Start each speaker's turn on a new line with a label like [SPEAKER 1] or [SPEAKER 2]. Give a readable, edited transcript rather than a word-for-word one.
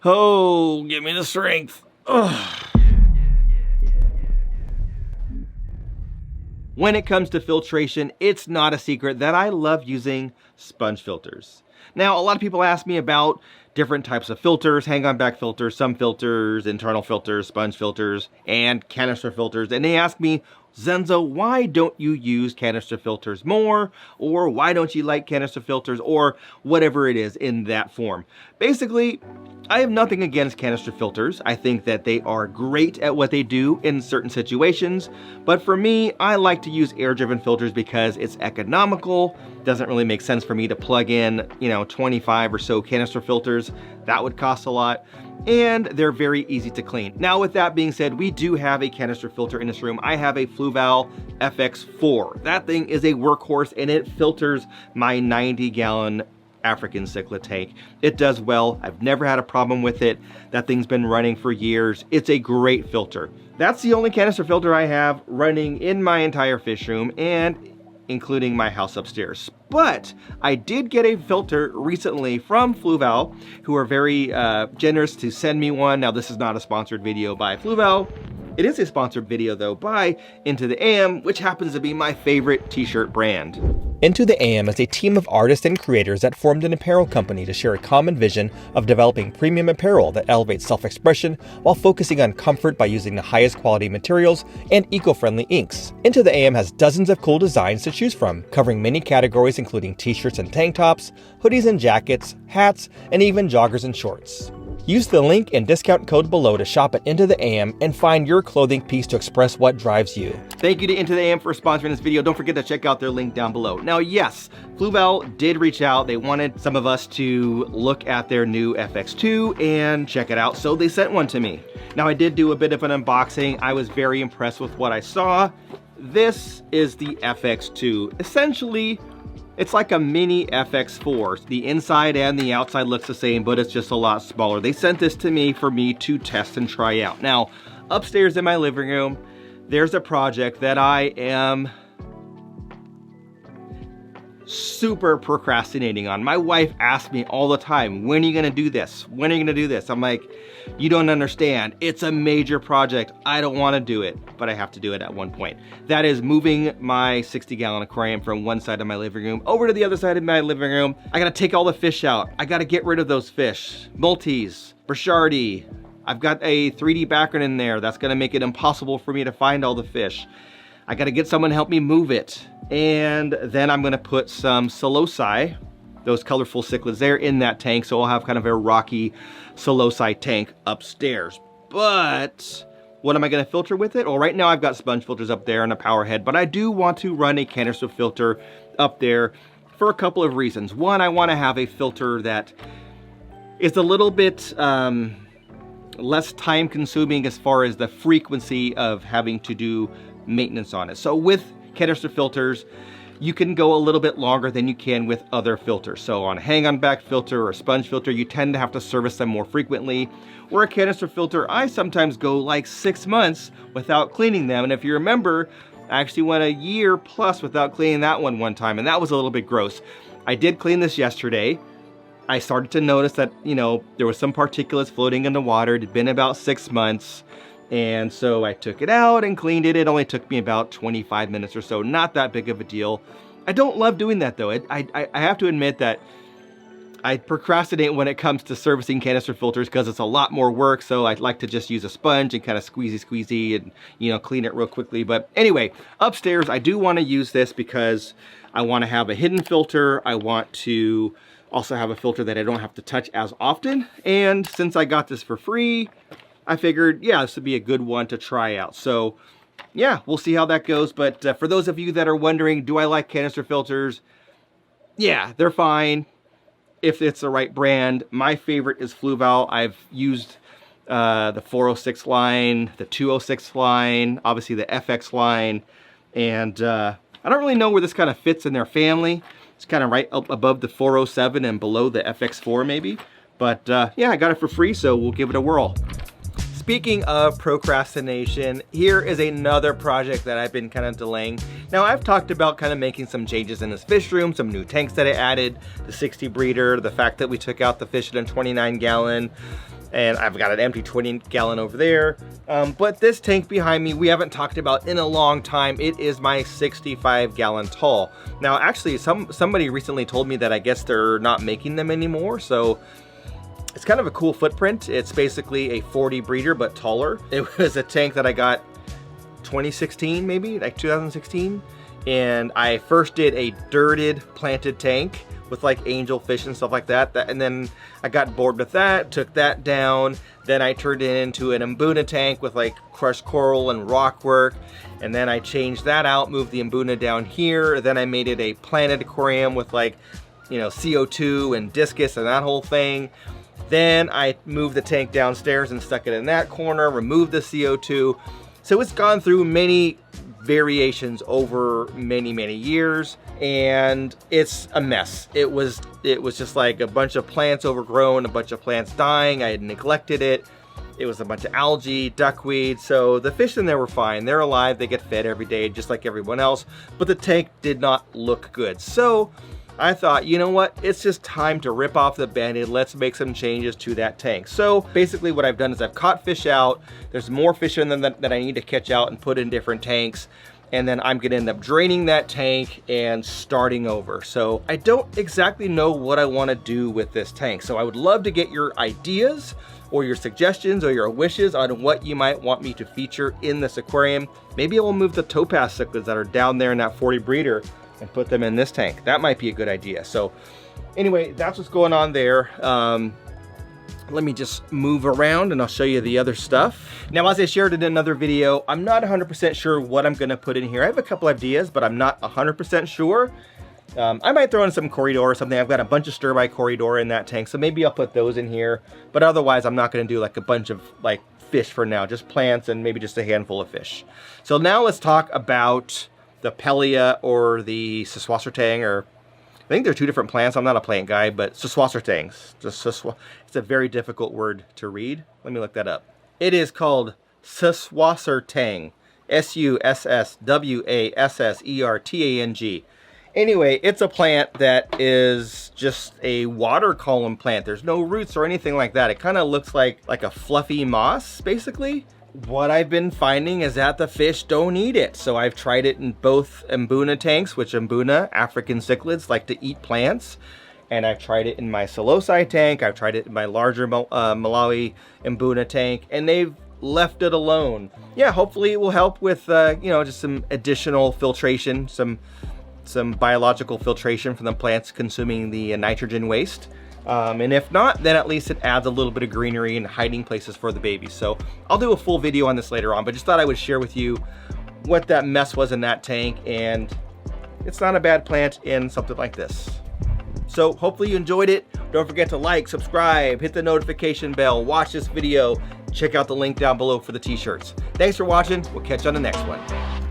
[SPEAKER 1] Oh, give me the strength. Ugh. When it comes to filtration, it's not a secret that I love using sponge filters. Now, a lot of people ask me about different types of filters, hang-on back filters, some filters, internal filters, sponge filters, and canister filters. And they ask me, Zenzo, why don't you use canister filters more? Or why don't you like canister filters? Or whatever it is in that form. Basically, I have nothing against canister filters. I think that they are great at what they do in certain situations. But for me, I like to use air-driven filters because it's economical. Doesn't really make sense for me to plug in, 25 or so canister filters. That would cost a lot. And they're very easy to clean. Now, with that being said, we do have a canister filter in this room. I have a Fluval FX2. That thing is a workhorse and it filters my 90-gallon African cichlid tank. It does well. I've never had a problem with it. That thing's been running for years. It's a great filter. That's the only canister filter I have running in my entire fish room and including my house upstairs. But I did get a filter recently from Fluval, who are very generous to send me one. Now, this is not a sponsored video by Fluval. It is a sponsored video though by Into the AM, which happens to be my favorite t-shirt brand. Into the AM is a team of artists and creators that formed an apparel company to share a common vision of developing premium apparel that elevates self-expression while focusing on comfort by using the highest quality materials and eco-friendly inks. Into the AM has dozens of cool designs to choose from, covering many categories including t-shirts and tank tops, hoodies and jackets, hats, and even joggers and shorts. Use the link and discount code below to shop at Into the AM and find your clothing piece to express what drives you. Thank you to Into the AM for sponsoring this video. Don't forget to check out their link down below. Now, yes, Fluval did reach out. They wanted some of us to look at their new FX2 and check it out, so they sent one to me. Now, I did do a bit of an unboxing. I was very impressed with what I saw. This is the FX2. Essentially, it's like a mini FX4. The inside and the outside looks the same, but it's just a lot smaller. They sent this to me for me to test and try out. Now, upstairs in my living room, there's a project that I am super procrastinating on. My wife asks me all the time, when are you gonna do this? When are you gonna do this? I'm like, you don't understand. It's a major project. I don't wanna do it, but I have to do it at one point. That is moving my 60-gallon aquarium from one side of my living room over to the other side of my living room. I gotta take all the fish out. I gotta get rid of those fish. Multis, Burchardi. I've got a 3D background in there. That's gonna make it impossible for me to find all the fish. I gotta get someone to help me move it. And then I'm gonna put some Psilocy, those colorful cichlids there, in that tank. So I'll have kind of a rocky Psilocy tank upstairs. But what am I gonna filter with it? Well, right now I've got sponge filters up there and a power head, but I do want to run a canister filter up there for a couple of reasons. One, I wanna have a filter that is a little bit less time consuming as far as the frequency of having to do maintenance on it. So with canister filters, you can go a little bit longer than you can with other filters. So on a hang-on back filter or a sponge filter, you tend to have to service them more frequently. Or a canister filter, I sometimes go like 6 months without cleaning them. And if you remember, I actually went a year plus without cleaning that one time, and that was a little bit gross. I did clean this yesterday. I started to notice that, there was some particulates floating in the water. It had been about 6 months. And so I took it out and cleaned it. It only took me about 25 minutes or so. Not that big of a deal. I don't love doing that though. I have to admit that I procrastinate when it comes to servicing canister filters because it's a lot more work. So I'd like to just use a sponge and kind of squeezy and, clean it real quickly. But anyway, upstairs, I do want to use this because I want to have a hidden filter. I want to also have a filter that I don't have to touch as often. And since I got this for free, I figured, yeah, this would be a good one to try out. So yeah, we'll see how that goes. But for those of you that are wondering, do I like canister filters? Yeah, they're fine if it's the right brand. My favorite is Fluval. I've used the 406 line, the 206 line, obviously the FX line. And I don't really know where this kind of fits in their family. It's kind of right up above the 407 and below the FX4 maybe. But yeah, I got it for free, so we'll give it a whirl. Speaking of procrastination, here is another project that I've been kind of delaying. Now, I've talked about kind of making some changes in this fish room, some new tanks that I added, the 60 breeder, the fact that we took out the fish in a 29 gallon. And I've got an empty 20-gallon over there. But this tank behind me, we haven't talked about in a long time. It is my 65-gallon tall. Now, actually, somebody recently told me that I guess they're not making them anymore. So it's kind of a cool footprint. It's basically a 40 breeder, but taller. It was a tank that I got 2016, maybe, like 2016. And I first did a dirted planted tank with like angelfish and stuff like that. And then I got bored with that, took that down. Then I turned it into an Mbuna tank with like crushed coral and rock work. And then I changed that out, moved the Mbuna down here. Then I made it a planted aquarium with like, you know, CO2 and discus and that whole thing. Then I moved the tank downstairs and stuck it in that corner, removed the CO2. So it's gone through many variations over many years, and it's a mess. It was just like a bunch of plants overgrown, a bunch of plants dying. I had neglected it. It was a bunch of algae, duckweed. So the fish in there were fine. They're alive. They get fed every day just like everyone else, but the tank did not look good. So I thought, you know what? It's just time to rip off the Band-Aid. Let's make some changes to that tank. So basically what I've done is I've caught fish out. There's more fish in them that I need to catch out and put in different tanks. And then I'm gonna end up draining that tank and starting over. So I don't exactly know what I wanna do with this tank. So I would love to get your ideas or your suggestions or your wishes on what you might want me to feature in this aquarium. Maybe I will move the topaz cichlids that are down there in that 40 breeder and put them in this tank. That might be a good idea. So anyway, that's what's going on there. Let me just move around and I'll show you the other stuff. Now, as I shared in another video, I'm not 100% sure what I'm gonna put in here. I have a couple ideas, but I'm not 100% sure. I might throw in some corridor or something. I've got a bunch of stir-by corridor in that tank, so maybe I'll put those in here. But otherwise, I'm not gonna do like a bunch of like fish for now, just plants and maybe just a handful of fish. So now let's talk about the Pellia or the Seswassertang, or I think they're two different plants. I'm not a plant guy, but Seswassertangs. It's a very difficult word to read. Let me look that up. It is called Seswassertang. Seswassertang. Anyway, it's a plant that is just a water column plant. There's no roots or anything like that. It kind of looks like a fluffy moss, basically. What I've been finding is that the fish don't eat it. So I've tried it in both Mbuna tanks, which Mbuna, African cichlids, like to eat plants. And I've tried it in my Psilocybe tank. I've tried it in my larger Malawi Mbuna tank, and they've left it alone. Yeah, hopefully it will help with, you know, just some additional filtration, some biological filtration from the plants consuming the nitrogen waste. And if not, then at least it adds a little bit of greenery and hiding places for the babies. So I'll do a full video on this later on, but just thought I would share with you what that mess was in that tank. And it's not a bad plant in something like this. So hopefully you enjoyed it. Don't forget to like, subscribe, hit the notification bell, watch this video, check out the link down below for the t-shirts. Thanks for watching. We'll catch you on the next one.